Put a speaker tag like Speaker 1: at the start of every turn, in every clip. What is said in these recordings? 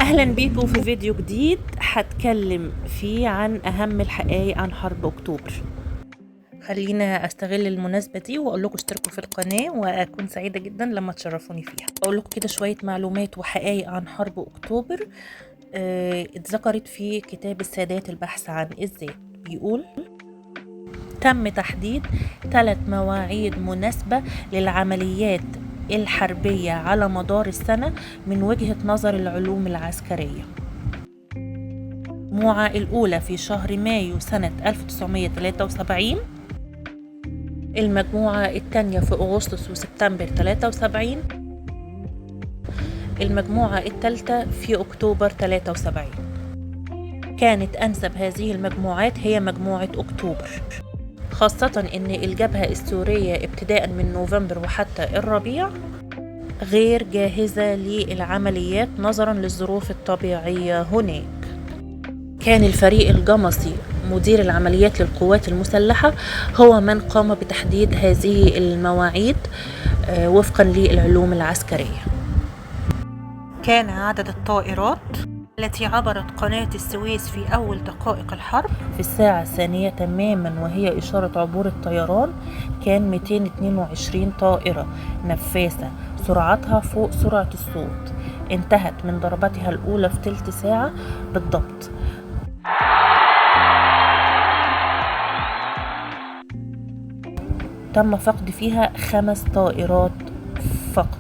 Speaker 1: اهلا بيكم في فيديو جديد هتكلم فيه عن اهم الحقائق عن حرب اكتوبر. خلينا استغل المناسبة دي واقول لكم اشتركوا في القناة واكون سعيدة جدا لما تشرفوني فيها. اقول لكم كده شوية معلومات وحقائق عن حرب اكتوبر اتذكرت في كتاب السادات البحث عن الذات. بيقول: تم تحديد 3 مواعيد مناسبة للعمليات الحربية على مدار السنة من وجهة نظر العلوم العسكرية. المجموعة الأولى في شهر مايو سنة 1973، المجموعة الثانية في أغسطس وسبتمبر 73، المجموعة الثالثة في أكتوبر 73. كانت أنسب هذه المجموعات هي مجموعة أكتوبر، خاصة أن الجبهة السورية ابتداء من نوفمبر وحتى الربيع غير جاهزة للعمليات نظرا للظروف الطبيعية هناك. كان الفريق الجمصي مدير العمليات للقوات المسلحة هو من قام بتحديد هذه المواعيد وفقا للعلوم العسكرية. كان عدد الطائرات التي عبرت قناة السويس في أول دقائق الحرب في الساعة الثانية تماما وهي إشارة عبور الطيران كان 222 طائرة نفاثة سرعتها فوق سرعة الصوت، انتهت من ضربتها الأولى في تلت ساعة بالضبط. تم فقد فيها 5 طائرات فقط.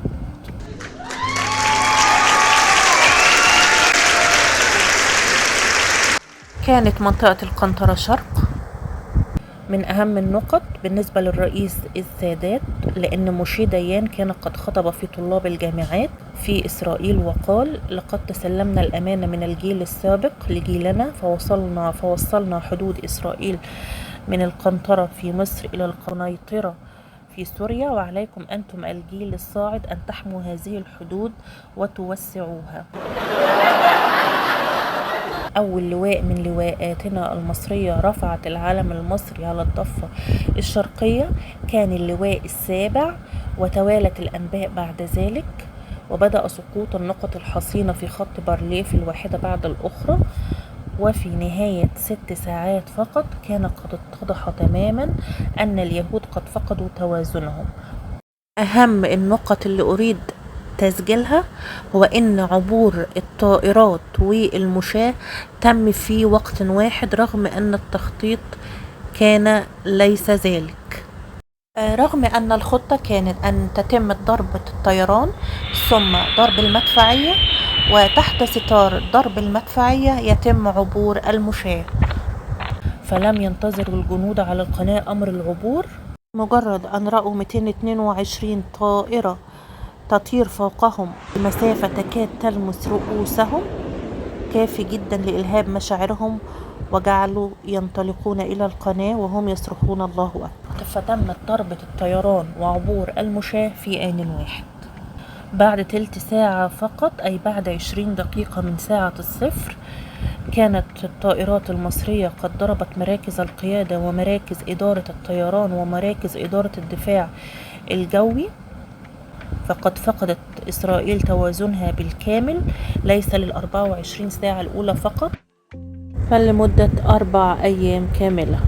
Speaker 1: كانت منطقة القنطرة شرق من أهم النقط بالنسبة للرئيس السادات، لأن موشي ديان كان قد خطب في طلاب الجامعات في إسرائيل وقال: لقد تسلمنا الأمانة من الجيل السابق لجيلنا فوصلنا حدود إسرائيل من القنطرة في مصر إلى القنيطرة في سوريا، وعليكم أنتم الجيل الصاعد أن تحموا هذه الحدود وتوسعوها. أول لواء من لواءاتنا المصرية رفعت العلم المصري على الضفة الشرقية كان اللواء السابع، وتوالت الأنباء بعد ذلك، وبدأ سقوط النقط الحصينة في خط بارليف الواحدة بعد الأخرى، وفي نهاية 6 ساعات فقط كان قد اتضح تماما أن اليهود قد فقدوا توازنهم. أهم النقط اللي أريد تسجيلها هو ان عبور الطائرات والمشاة تم في وقت واحد رغم ان التخطيط كان ليس ذلك. رغم ان الخطة كانت ان تتم ضربة الطيران ثم ضرب المدفعية، وتحت ستار ضرب المدفعية يتم عبور المشاة، فلم ينتظر الجنود على القناة امر العبور. مجرد ان رأوا 222 طائرة تطير فوقهم بمسافة تكاد تلمس رؤوسهم كافي جدا لإلهاب مشاعرهم، وجعلوا ينطلقون إلى القناة وهم يصرخون الله أكبر. فتمت ضربة الطيران وعبور المشاة في آن واحد. بعد تلت ساعة فقط، أي بعد 20 دقيقة من ساعة الصفر، كانت الطائرات المصرية قد ضربت مراكز القيادة ومراكز إدارة الطيران ومراكز إدارة الدفاع الجوي، فقد فقدت إسرائيل توازنها بالكامل، ليس لل24 ساعة الأولى فقط، بل لمدة 4 أيام كاملة.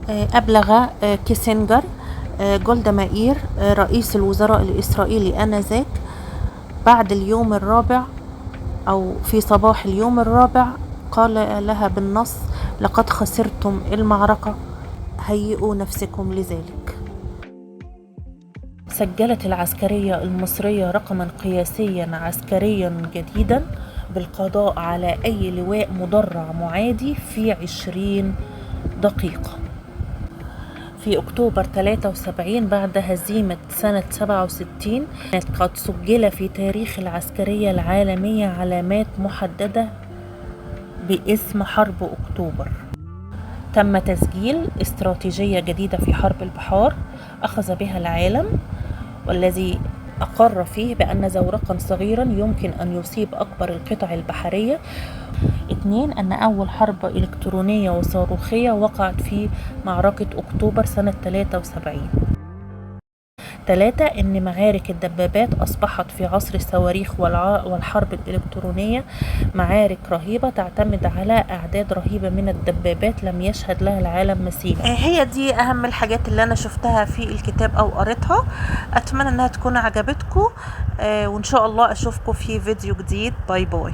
Speaker 1: أبلغ كيسنجر جولدا مائير رئيس الوزراء الإسرائيلي آنذاك بعد اليوم الرابع أو في صباح اليوم الرابع، قال لها بالنص: لقد خسرتم المعركة، هيئوا نفسكم لذلك. سجلت العسكرية المصرية رقما قياسيا عسكريا جديدا بالقضاء على أي لواء مدرع معادي في 20 دقيقة. في أكتوبر 73 بعد هزيمة سنة 67 كانت قد سجل في تاريخ العسكرية العالمية علامات محددة باسم حرب أكتوبر. تم تسجيل استراتيجية جديدة في حرب البحار أخذ بها العالم، والذي أقر فيه بأن زورقا صغيرا يمكن أن يصيب أكبر القطع البحرية. 2. أن أول حرب إلكترونية وصاروخية وقعت في معركة أكتوبر سنة 73. 3 إن معارك الدبابات أصبحت في عصر الصواريخ والحرب الإلكترونية معارك رهيبة تعتمد على أعداد رهيبة من الدبابات لم يشهد لها العالم مثيلا. هي دي أهم الحاجات اللي أنا شفتها في الكتاب أو قريتها. أتمنى أنها تكون عجبتكم، وإن شاء الله أشوفكم في فيديو جديد. باي باي.